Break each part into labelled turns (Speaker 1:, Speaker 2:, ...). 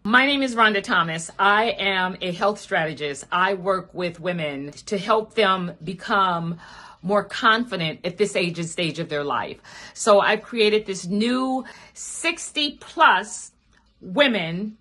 Speaker 1: My name is Rhonda Thomas. I am a health strategist. I work with women to help them become more confident at this age and stage of their life. So I've created this new 60 plus women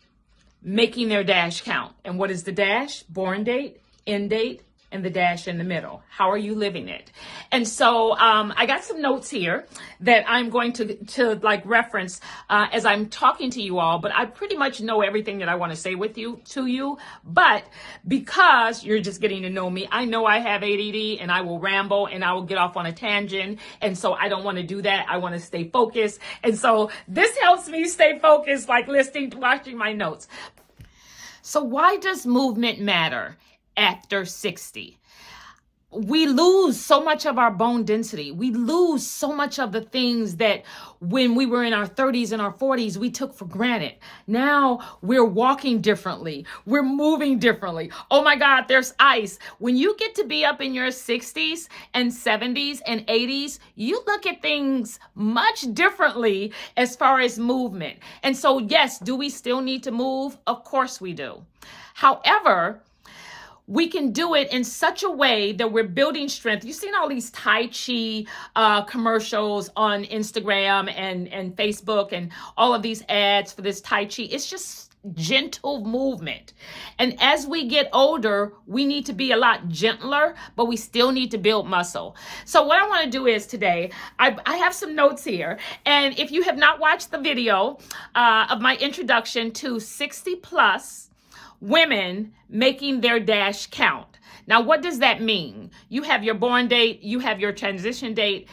Speaker 1: making their dash count. And what is the dash? Born date, end date, and the dash in the middle. How are you living it? And so I got some notes here that I'm going to like reference as I'm talking to you all, but I pretty much know everything that I want to say to you. But because you're just getting to know me, I know I have ADD and I will ramble and I will get off on a tangent. And so I don't want to do that. I want to stay focused. And so this helps me stay focused, like watching my notes. So why does movement matter after 60? We lose so much of our bone density. We lose so much of the things that when we were in our 30s and our 40s, we took for granted. Now we're walking differently. We're moving differently. Oh my God, there's ice. When you get to be up in your 60s and 70s and 80s, you look at things much differently as far as movement. And so, yes, do we still need to move? Of course we do. However, we can do it in such a way that we're building strength. You've seen all these Tai Chi commercials on Instagram and Facebook and all of these ads for this Tai Chi. It's just gentle movement. And as we get older, we need to be a lot gentler, but we still need to build muscle. So what I want to do is today, I have some notes here. And if you have not watched the video of my introduction to 60 plus women making their dash count. Now, what does that mean? You have your born date, you have your transition date,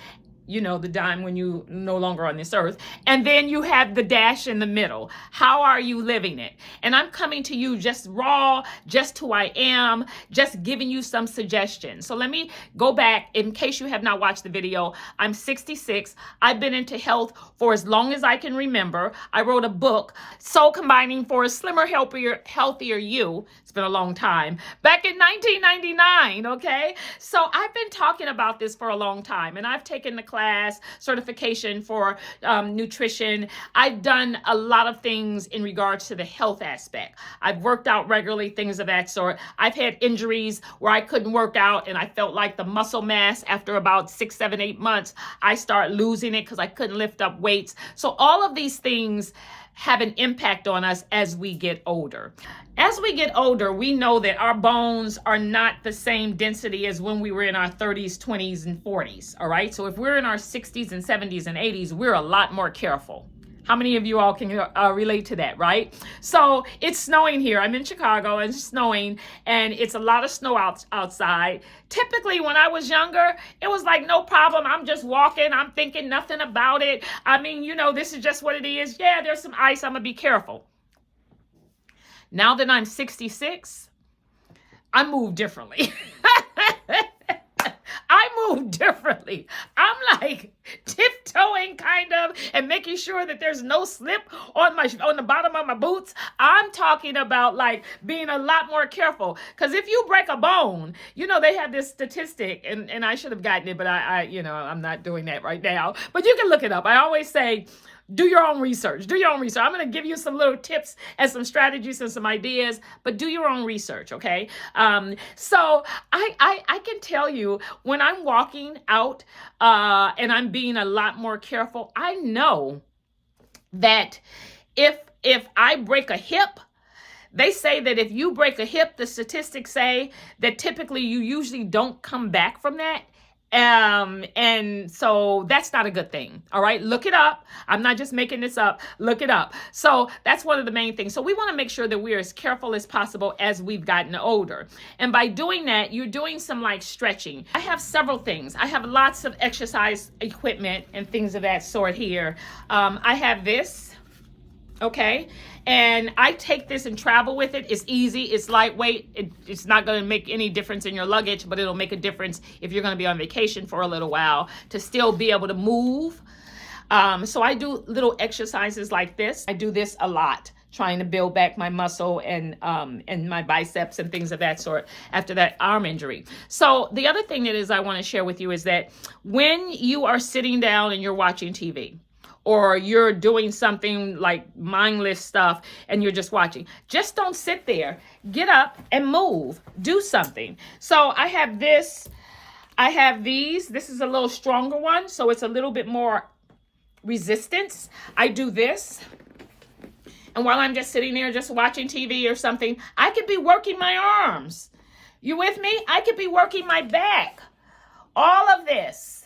Speaker 1: you know, the time when you no longer on this earth. And then you have the dash in the middle. How are you living it? And I'm coming to you just raw, just who I am, just giving you some suggestions. So let me go back in case you have not watched the video. I'm 66. I've been into health for as long as I can remember. I wrote a book, Soul Combining for a Slimmer, Healthier You. It's been a long time. Back in 1999, okay? So I've been talking about this for a long time, and I've taken the class certification for nutrition. I've done a lot of things in regards to the health aspect. I've worked out regularly, things of that sort. I've had injuries where I couldn't work out and I felt like the muscle mass after about 6, 7, 8 months, I start losing it because I couldn't lift up weights. So all of these things have an impact on us as we get older. As we get older, we know that our bones are not the same density as when we were in our 30s, 20s, and 40s, all right? So if we're in our 60s and 70s and 80s, we're a lot more careful. How many of you all can relate to that, right? So it's snowing here. I'm in Chicago and it's snowing and it's a lot of snow outside. Typically when I was younger, it was like no problem. I'm just walking. I'm thinking nothing about it. I mean, you know, this is just what it is. Yeah, there's some ice. I'm going to be careful. Now that I'm 66, I move differently. I move differently. I'm like tiptoeing kind of and making sure that there's no slip on the bottom of my boots. I'm talking about like being a lot more careful because if you break a bone, you know, they have this statistic and I should have gotten it, but I you know, I'm not doing that right now, but you can look it up. I always say, do your own research. Do your own research. I'm going to give you some little tips and some strategies and some ideas, but do your own research, okay? So I can tell you when I'm walking out and I'm being a lot more careful, I know that if I break a hip, they say that if you break a hip, the statistics say that typically you usually don't come back from that. And so that's not a good thing. All right. Look it up. I'm not just making this up. Look it up. So that's one of the main things. So we want to make sure that we're as careful as possible as we've gotten older. And by doing that, you're doing some like stretching. I have several things. I have lots of exercise equipment and things of that sort here. I have this. Okay. And I take this and travel with it. It's easy. It's lightweight. It's not going to make any difference in your luggage, but it'll make a difference if you're going to be on vacation for a little while to still be able to move. So I do little exercises like this. I do this a lot, trying to build back my muscle and my biceps and things of that sort after that arm injury. So the other thing that is I want to share with you is that when you are sitting down and you're watching TV, or you're doing something like mindless stuff and you're just watching. Just don't sit there. Get up and move. Do something. So I have this. I have these. This is a little stronger one, so it's a little bit more resistance. I do this. And while I'm just sitting there just watching TV or something, I could be working my arms. You with me? I could be working my back. All of this.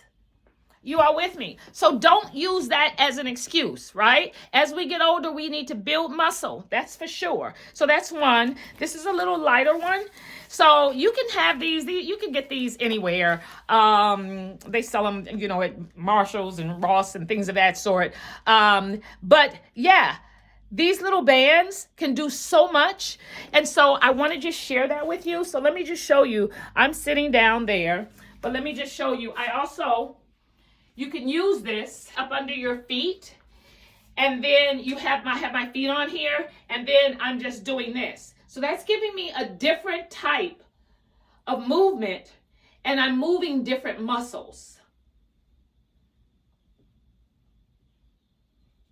Speaker 1: You are with me. So don't use that as an excuse, right? As we get older, we need to build muscle. That's for sure. So that's one. This is a little lighter one. So you can have these. You can get these anywhere. They sell them, you know, at Marshalls and Ross and things of that sort. But yeah. These little bands can do so much. And so I want to just share that with you. So let me just show you. I'm sitting down there, but let me just show you. You can use this up under your feet. And then I have my feet on here. And then I'm just doing this. So that's giving me a different type of movement. And I'm moving different muscles.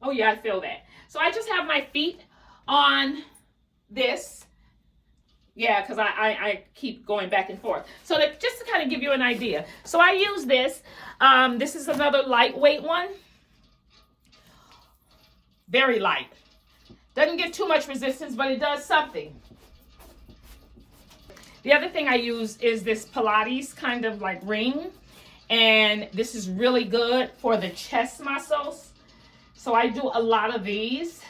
Speaker 1: Oh yeah, I feel that. So I just have my feet on this. Yeah, because I keep going back and forth. So just to kind of give you an idea. So I use this. This is another lightweight one. Very light. Doesn't get too much resistance, but it does something. The other thing I use is this Pilates kind of like ring. And this is really good for the chest muscles. So I do a lot of these,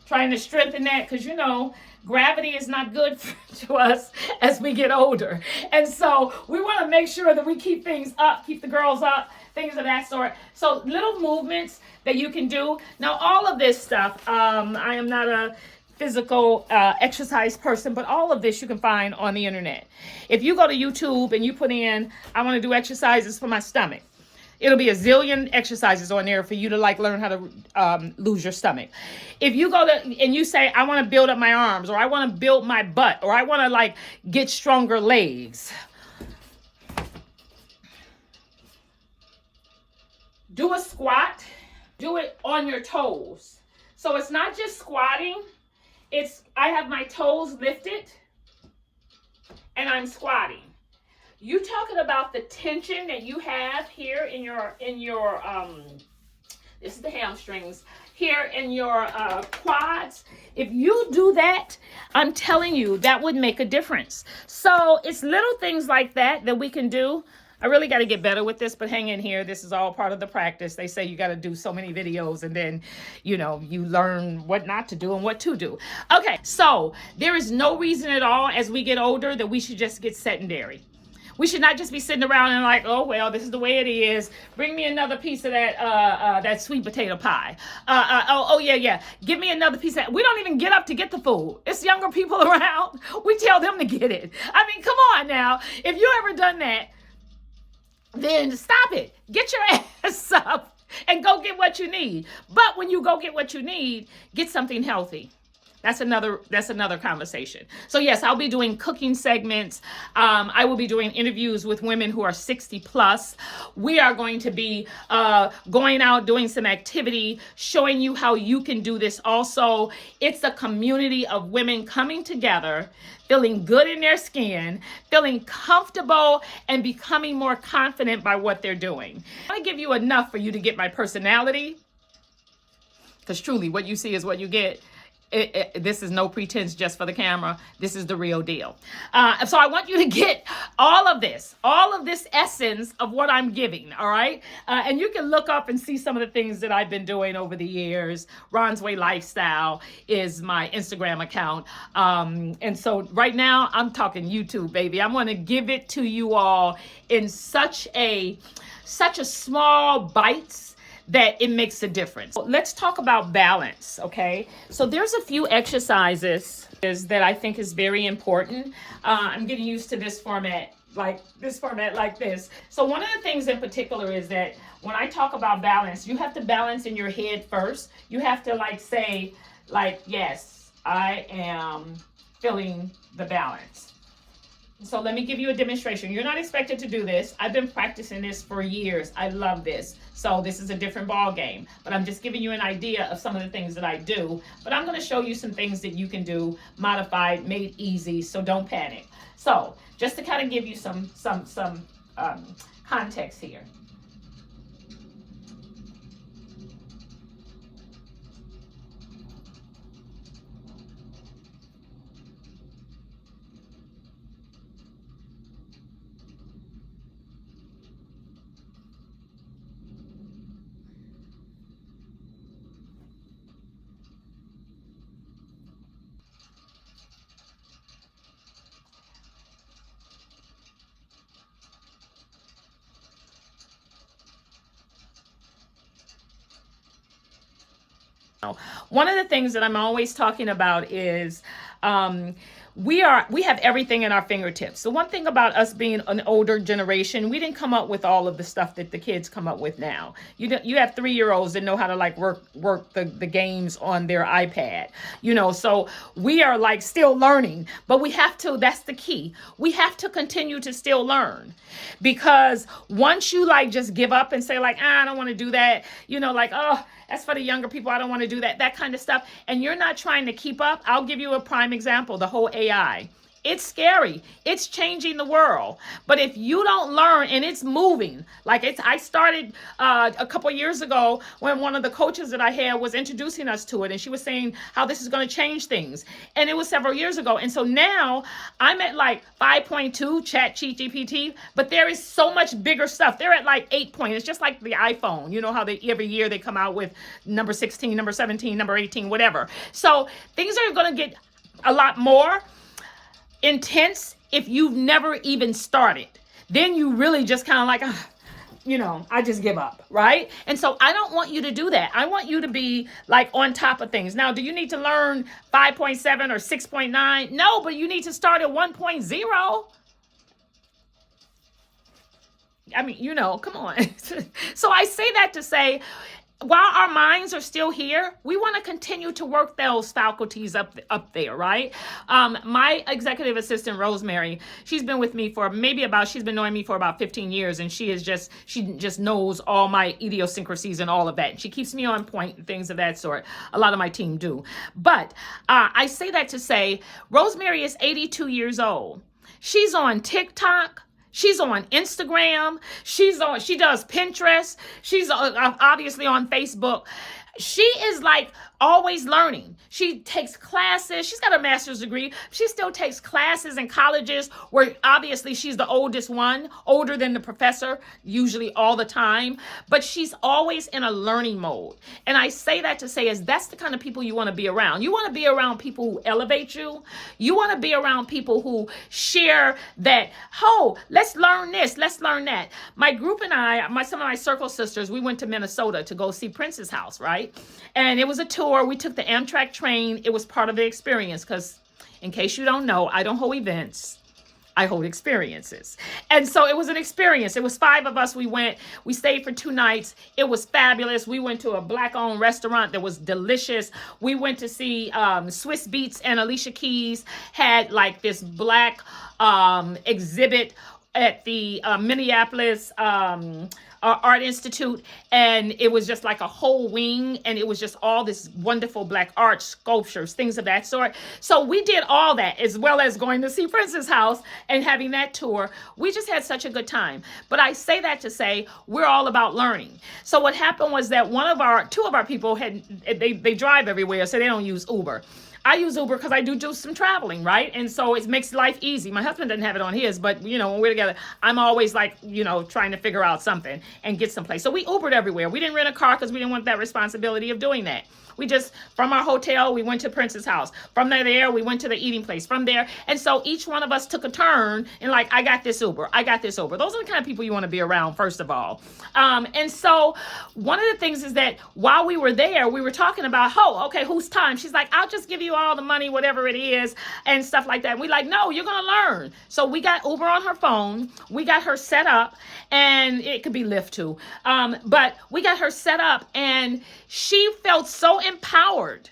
Speaker 1: trying to strengthen that because, you know, gravity is not good to us as we get older. And so we want to make sure that we keep things up, keep the girls up, things of that sort. So little movements that you can do. Now, all of this stuff, I am not a physical exercise person, but all of this you can find on the internet. If you go to YouTube and you put in, I want to do exercises for my stomach, it'll be a zillion exercises on there for you to like learn how to lose your stomach. If you go to and you say, I want to build up my arms, or I want to build my butt, or I want to like get stronger legs, do a squat. Do it on your toes. So it's not just squatting. I have my toes lifted and I'm squatting. You talking about the tension that you have here in your this is the hamstrings, here in your quads. If you do that, I'm telling you, that would make a difference. So it's little things like that we can do. I really got to get better with this, but hang in here. This is all part of the practice. They say you got to do so many videos and then, you know, you learn what not to do and what to do. Okay, so there is no reason at all as we get older that we should just get sedentary. We should not just be sitting around and like, oh, well, this is the way it is. Bring me another piece of that sweet potato pie. Yeah. Give me another piece of that. We don't even get up to get the food. It's younger people around. We tell them to get it. I mean, come on now. If you ever done that, then stop it. Get your ass up and go get what you need. But when you go get what you need, get something healthy. That's another conversation. So yes, I'll be doing cooking segments. I will be doing interviews with women who are 60 plus. We are going to be going out, doing some activity, showing you how you can do this also. It's a community of women coming together, feeling good in their skin, feeling comfortable, and becoming more confident by what they're doing. I want to give you enough for you to get my personality, because truly what you see is what you get. This is no pretense just for the camera. This is the real deal. So I want you to get all of this essence of what I'm giving, all right? And you can look up and see some of the things that I've been doing over the years. Ron's Way Lifestyle is my Instagram account. And so right now I'm talking YouTube, baby. I'm going to give it to you all in such a small bites that it makes a difference. Let's talk about balance, okay? So there's a few exercises that I think is very important. I'm getting used to this format like this. So one of the things in particular is that when I talk about balance, you have to balance in your head first. You have to like say, like, yes, I am feeling the balance. So let me give you a demonstration. You're not expected to do this. I've been practicing this for years. I love this. So this is a different ball game, but I'm just giving you an idea of some of the things that I do. But I'm going to show you some things that you can do, modified, made easy. So don't panic. So just to kind of give you some context here. One of the things that I'm always talking about is we have everything in our fingertips. The one thing about us being an older generation, we didn't come up with all of the stuff that the kids come up with now. You have 3-year-olds that know how to like work the games on their iPad, so we are like still learning, but we have to, that's the key. We have to continue to still learn, because once you like just give up and say like, I don't want to do that, like, oh, that's for the younger people, I don't want to do that kind of stuff, and you're not trying to keep up. I'll give you a prime example, the whole AI. It's scary. It's changing the world. But if you don't learn, and it's moving, I started a couple of years ago when one of the coaches that I had was introducing us to it, and she was saying how this is going to change things. And it was several years ago. And so now I'm at like 5.2 Chat GPT, but there is so much bigger stuff. They're at like 8 point. It's just like the iPhone. You know how every year they come out with number 16, number 17, number 18, whatever. So things are going to get a lot more intense if you've never even started. Then you really just kind of like, I just give up, right? And so I don't want you to do that. I want you to be like on top of things. Now, do you need to learn 5.7 or 6.9? No, but you need to start at 1.0. I mean, come on. So I say that to say, while our minds are still here, we want to continue to work those faculties up there, right? My executive assistant, Rosemary, she's been with me for she's been knowing me for about 15 years, and she just knows all my idiosyncrasies and all of that. And she keeps me on point and things of that sort. A lot of my team do. But I say that to say, Rosemary is 82 years old. She's on TikTok. She's on Instagram. She does Pinterest. She's obviously on Facebook. She is like always learning. She takes classes. She's got a master's degree. She still takes classes in colleges where obviously she's the oldest one, older than the professor, usually all the time. But she's always in a learning mode. And I say that to say that's the kind of people you want to be around. You want to be around people who elevate you. You want to be around people who share that, let's learn this, let's learn that. My group and some of my circle sisters, we went to Minnesota to go see Prince's house, right? And it was a tour. We took the Amtrak train. It was part of the experience because, in case you don't know, I don't hold events. I hold experiences. And so it was an experience. It was 5 of us. We stayed for 2 nights. It was fabulous. We went to a Black-owned restaurant that was delicious. We went to see Swiss Beats, and Alicia Keys had like this Black exhibit at the Minneapolis Art Institute, and it was just like a whole wing, and it was just all this wonderful Black art, sculptures, things of that sort. So we did all that, as well as going to see Prince's house and having that tour. We just had such a good time. But I say that to say we're all about learning. So what happened was that 2 of our people they drive everywhere, so they don't use Uber. I use Uber because I do some traveling, right? And so it makes life easy. My husband doesn't have it on his, but when we're together, I'm always like, trying to figure out something and get someplace. So we Ubered everywhere. We didn't rent a car because we didn't want that responsibility of doing that. We just, from our hotel, we went to Prince's house. From there, we went to the eating place. From there, and so each one of us took a turn and like, I got this Uber. Those are the kind of people you want to be around, first of all. And so one of the things is that while we were there, we were talking about, okay, whose time? She's like, I'll just give you all the money, whatever it is, and stuff like that. And we're like, no, you're going to learn. So we got Uber on her phone. We got her set up, and it could be Lyft too. But we got her set up, and she felt so empowered.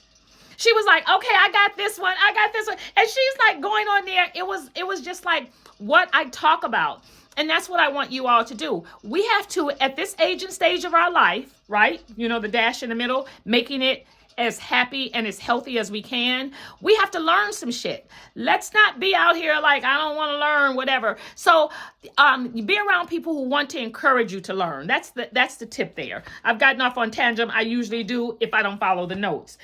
Speaker 1: She was like, okay, I got this one. I got this one. And she's like going on there. It was just like what I talk about. And that's what I want you all to do. We have to, at this age and stage of our life, right? You know, the dash in the middle, making it as happy and as healthy as we can. We have to learn some shit. Let's not be out here like, I don't want to learn, whatever. So be around people who want to encourage you to learn. That's the tip there. I've gotten off on tangent. I usually do if I don't follow the notes.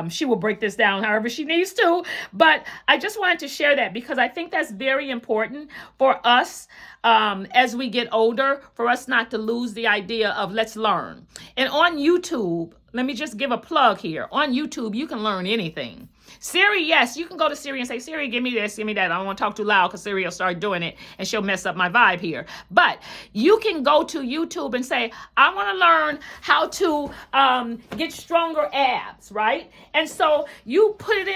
Speaker 1: She will break this down however she needs to. But I just wanted to share that because I think that's very important for us as we get older, for us not to lose the idea of let's learn. And on YouTube, let me just give a plug here. On YouTube, you can learn anything. Siri, yes, you can go to Siri and say, Siri, give me this, give me that. I don't want to talk too loud because Siri will start doing it and she'll mess up my vibe here. But you can go to YouTube and say, I want to learn how to get stronger abs, right? And so you put it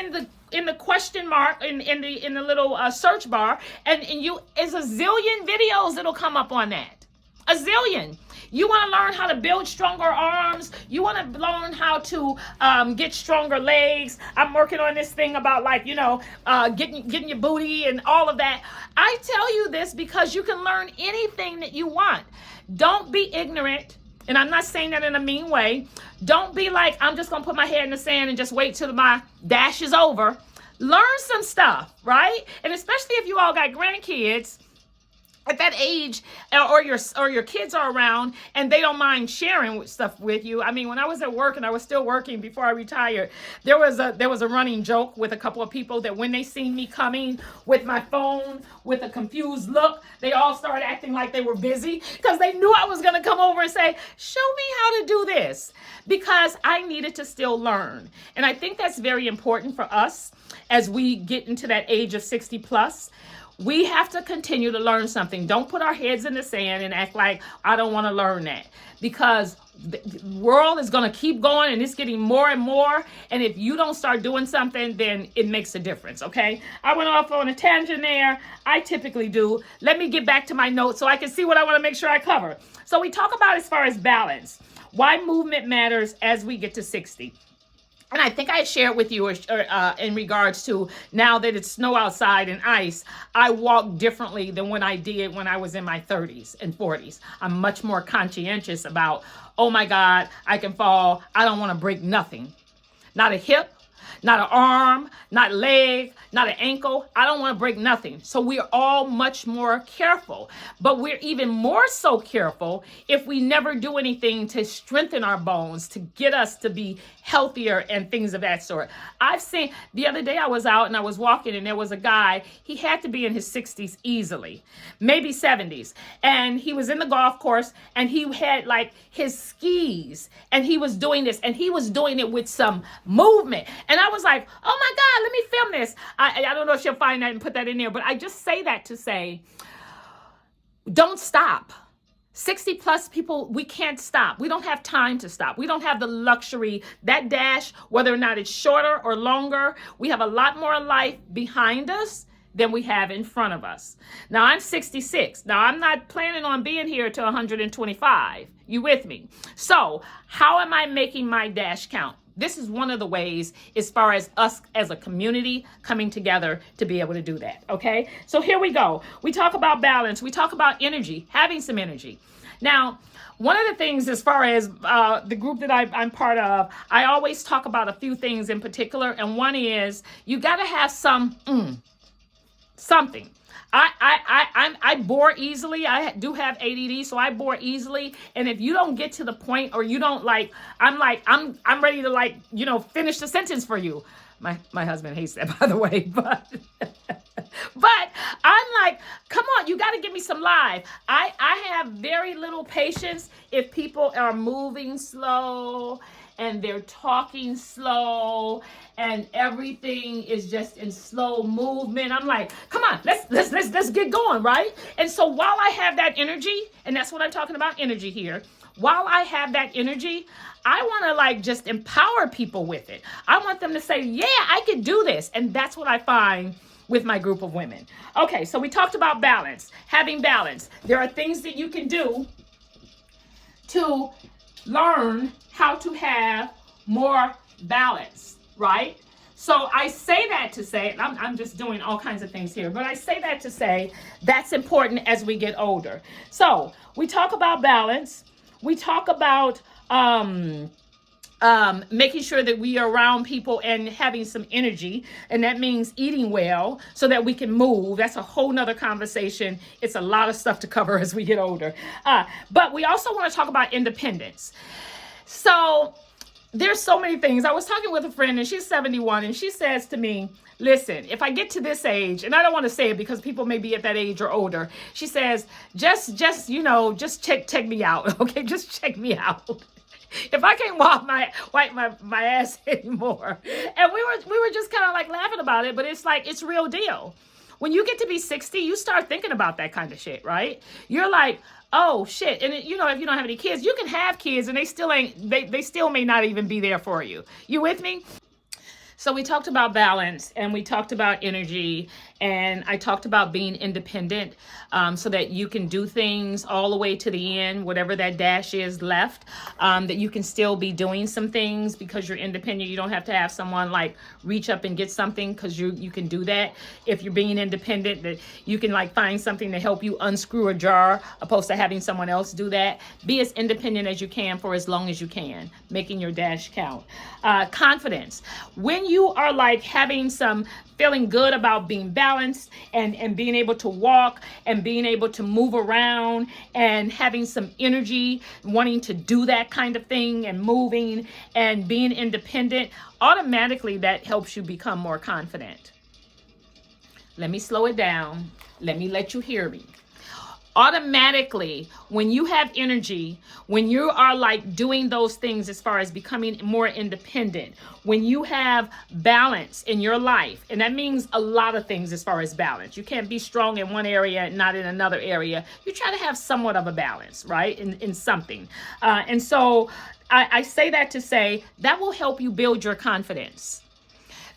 Speaker 1: in the question mark in the little search bar, and you is a zillion videos that'll come up on that. A zillion. You want to learn how to build stronger arms. You want to learn how to get stronger legs. I'm working on this thing about getting your booty and all of that. I tell you this because you can learn anything that you want. Don't be ignorant. And I'm not saying that in a mean way. Don't be like, I'm just going to put my head in the sand and just wait till my dash is over. Learn some stuff, right? And especially if you all got grandkids at that age, or your kids are around and they don't mind sharing stuff with you. I mean, when I was at work and I was still working before I retired, there was a running joke with a couple of people that when they seen me coming with my phone with a confused look, they all started acting like they were busy because they knew I was going to come over and say, show me how to do this, because I needed to still learn. And I think that's very important for us as we get into that age of 60 plus. We have to continue to learn something. Don't put our heads in the sand and act like I don't want to learn that, because the world is going to keep going and it's getting more and more. And if you don't start doing something, then it makes a difference. Okay. I went off on a tangent there. I typically do. Let me get back to my notes so I can see what I want to make sure I cover. So we talk about as far as balance, why movement matters as we get to 60. And I think I shared with you in regards to now that it's snow outside and ice, I walk differently than when I did when I was in my 30s and 40s. I'm much more conscientious about, oh my God, I can fall. I don't want to break nothing. Not a hip, not an arm, not a leg, not an ankle. I don't want to break nothing. So we're all much more careful, but we're even more so careful if we never do anything to strengthen our bones, to get us to be healthier and things of that sort. I've seen, the other day I was out and I was walking and there was a guy, he had to be in his 60s easily, maybe 70s. And he was in the golf course and he had like his skis and he was doing this and he was doing it with some movement. And I was like, oh my God, let me film this. I don't know if she'll find that and put that in there, but I just say that to say, don't stop. 60 plus people, we can't stop. We don't have time to stop. We don't have the luxury. That dash, whether or not it's shorter or longer, we have a lot more life behind us than we have in front of us. Now, I'm 66. Now, I'm not planning on being here till 125. You with me? So how am I making my dash count? This is one of the ways as far as us as a community coming together to be able to do that, okay? So here we go. We talk about balance. We talk about energy, having some energy. Now, one of the things as far as the group that I'm part of, I always talk about a few things in particular, and one is you got to have something. I bore easily. I do have ADD, so I bore easily. And if you don't get to the point, or you don't I'm ready to finish the sentence for you. My husband hates that, by the way, but I'm like, come on, you got to give me some live. I have very little patience if people are moving slow and they're talking slow and everything is just in slow movement. I'm like, come on, let's get going, right? And so while I have that energy, and that's what I'm talking about, energy here, while I have that energy, I want to just empower people with it. I want them to say, yeah, I can do this. And that's what I find with my group of women. Okay, so we talked about balance, having balance. There are things that you can do to learn how to have more balance. right? So I say that to say, and I'm just doing all kinds of things here, but I say that to say that's important as we get older. So we talk about balance. We talk about making sure that we are around people and having some energy. And that means eating well so that we can move. That's a whole nother conversation. It's a lot of stuff to cover as we get older. But we also want to talk about independence. So there's so many things. I was talking with a friend and she's 71 and she says to me, listen, if I get to this age, and I don't want to say it because people may be at that age or older, she says, just check me out. Okay, just check me out. If I can't wipe my ass anymore. And we were just kind of like laughing about it, but it's like, it's real deal. When you get to be 60, you start thinking about that kind of shit, right? You're like, oh shit. And if you don't have any kids, you can have kids and they still may not even be there for you. You with me? So we talked about balance and we talked about energy and I talked about being independent so that you can do things all the way to the end, whatever that dash is left, that you can still be doing some things because you're independent. You don't have to have someone like reach up and get something because you can do that. If you're being independent, that you can like find something to help you unscrew a jar opposed to having someone else do that. Be as independent as you can for as long as you can, making your dash count. Confidence. When you are like having some feeling good about being balanced and being able to walk and being able to move around and having some energy, wanting to do that kind of thing and moving and being independent, automatically that helps you become more confident. Let me slow it down. Let me let you hear me. Automatically, when you have energy, when you are like doing those things as far as becoming more independent, when you have balance in your life, and that means a lot of things as far as balance. You can't be strong in one area and not in another area. You try to have somewhat of a balance, right? In something. And so I say that to say that will help you build your confidence.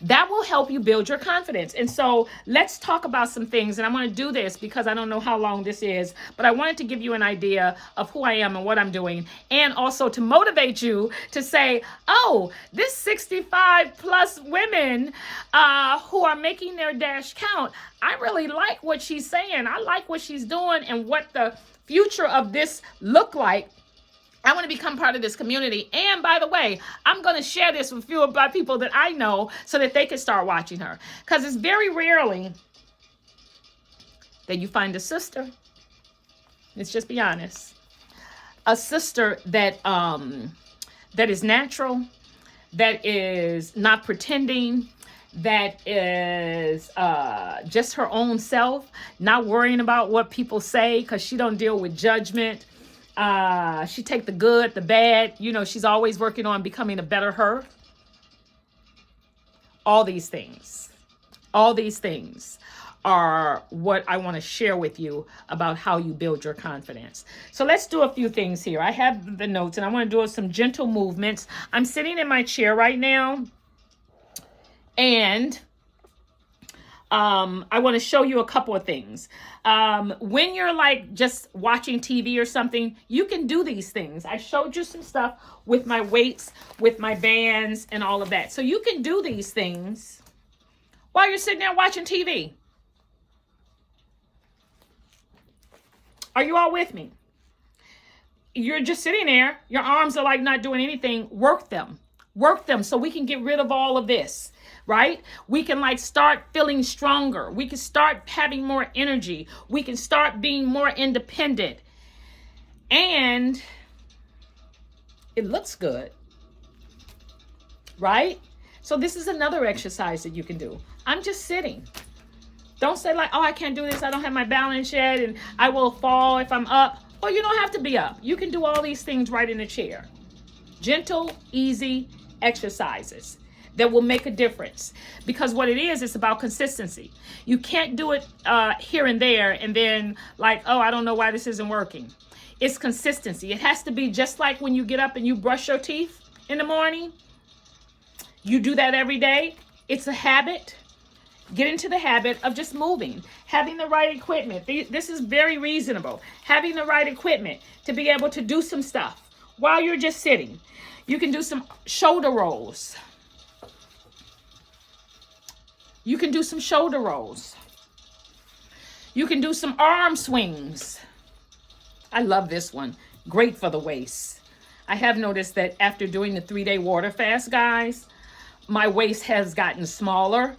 Speaker 1: That will help you build your confidence. And so let's talk about some things. And I want to do this because I don't know how long this is, but I wanted to give you an idea of who I am and what I'm doing. And also to motivate you to say, oh, this 65 plus women who are making their dash count, I really like what she's saying. I like what she's doing and what the future of this look like. I want to become part of this community. And by the way, I'm going to share this with few of my people that I know so that they can start watching her. Because it's very rarely that you find a sister. Let's just be honest. A sister that is natural, that is not pretending, that is just her own self, not worrying about what people say because she don't deal with judgment. She take the good, the bad, she's always working on becoming a better her. All these things are what I want to share with you about how you build your confidence. So let's do a few things here. I have the notes and I want to do some gentle movements. I'm sitting in my chair right now and I want to show you a couple of things. When you're like just watching TV or something, you can do these things. I showed you some stuff with my weights, with my bands and all of that. So you can do these things while you're sitting there watching TV. Are you all with me? You're just sitting there. Your arms are like not doing anything. Work them so we can get rid of all of this. Right? We can like start feeling stronger. We can start having more energy. We can start being more independent. And it looks good. Right? So this is another exercise that you can do. I'm just sitting. Don't say like, oh, I can't do this. I don't have my balance yet and I will fall if I'm up. Well, you don't have to be up. You can do all these things right in the chair. Gentle, easy exercises that will make a difference. Because what it is, it's about consistency. You can't do it here and there and then like, oh, I don't know why this isn't working. It's consistency. It has to be just like when you get up and you brush your teeth in the morning. You do that every day. It's a habit. Get into the habit of just moving, having the right equipment. This is very reasonable. Having the right equipment to be able to do some stuff while you're just sitting. You can do some shoulder rolls. You can do some shoulder rolls. You can do some arm swings. I love this one. Great for the waist. I have noticed that after doing the 3-day water fast, guys, my waist has gotten smaller.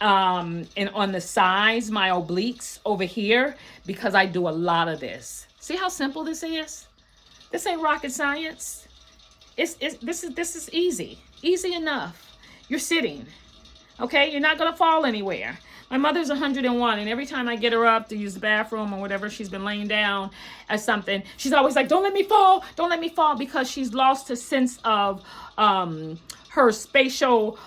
Speaker 1: And on the sides, my obliques over here, because I do a lot of this. See how simple this is? This ain't rocket science. This is easy enough. You're sitting, okay? You're not gonna fall anywhere. My mother's 101, and every time I get her up to use the bathroom or whatever, she's been laying down or something, she's always like, don't let me fall, because she's lost a sense of her spatial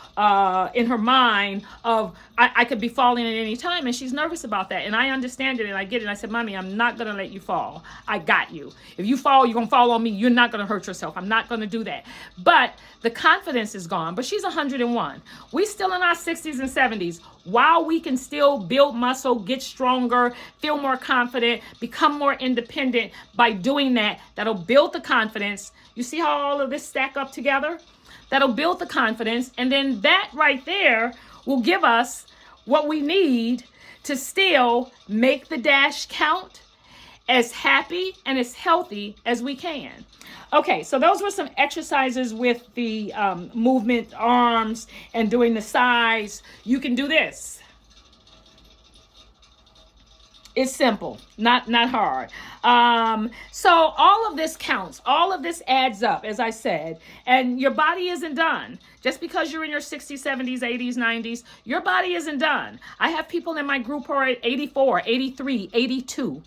Speaker 1: in her mind of I could be falling at any time, and she's nervous about that. And I understand it and I get it. I said, Mommy, I'm not gonna let you fall. I got you. If you fall, you're gonna fall on me. You're not gonna hurt yourself. I'm not gonna do that. But the confidence is gone. But she's 101. We still in our 60s and 70s. While we can still build muscle, get stronger, feel more confident, become more independent by doing that, that'll build the confidence. You see how all of this stack up together? That'll build the confidence, and then that right there will give us what we need to still make the dash count as happy and as healthy as we can. Okay, so those were some exercises with the movement arms and doing the sides. You can do this. It's simple, not hard. So all of this counts. All of this adds up, as I said. And your body isn't done. Just because you're in your 60s, 70s, 80s, 90s, your body isn't done. I have people in my group who are at 84, 83, 82,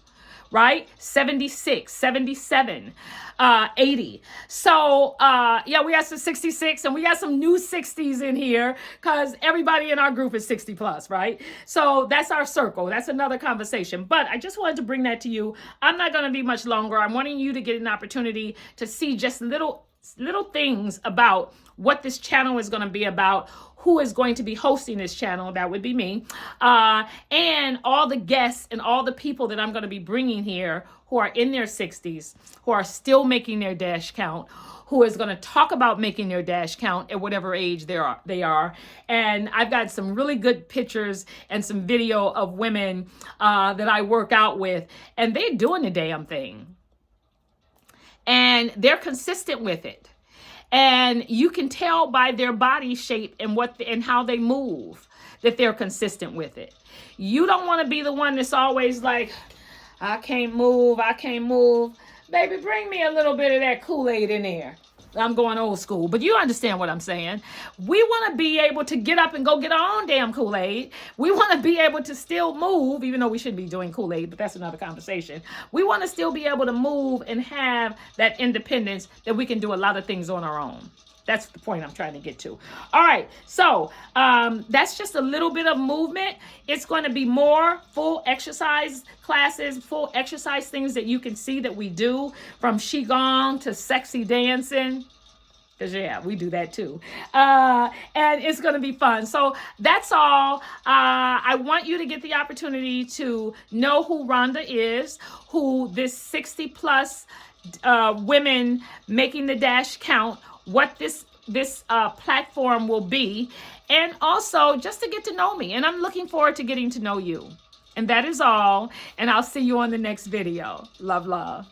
Speaker 1: right? 76, 77, 80. So, yeah, we got some 66 and we got some new 60s in here because everybody in our group is 60 plus, right? So that's our circle. That's another conversation. But I just wanted to bring that to you. I'm not going to be much longer. I'm wanting you to get an opportunity to see just little things about what this channel is going to be about, who is going to be hosting this channel. That would be me. And all the guests and all the people that I'm going to be bringing here who are in their 60s, who are still making their dash count, who is going to talk about making their dash count at whatever age they are. And I've got some really good pictures and some video of women that I work out with, and they're doing the damn thing. And they're consistent with it. And you can tell by their body shape and how they move that they're consistent with it. You don't want to be the one that's always like, I can't move. Baby, bring me a little bit of that Kool-Aid in there. I'm going old school, but you understand what I'm saying. We want to be able to get up and go get our own damn Kool-Aid. We want to be able to still move, even though we shouldn't be doing Kool-Aid, but that's another conversation. We want to still be able to move and have that independence that we can do a lot of things on our own. That's the point I'm trying to get to. All right, so that's just a little bit of movement. It's going to be more full exercise classes, full exercise things that you can see that we do, from Qigong to sexy dancing. Because, yeah, we do that too. And it's going to be fun. So that's all. I want you to get the opportunity to know who Rhonda is, who this 60 plus women making the dash count, what this platform will be, and also just to get to know me. And I'm looking forward to getting to know you. And that is all. And I'll see you on the next video. Love, love.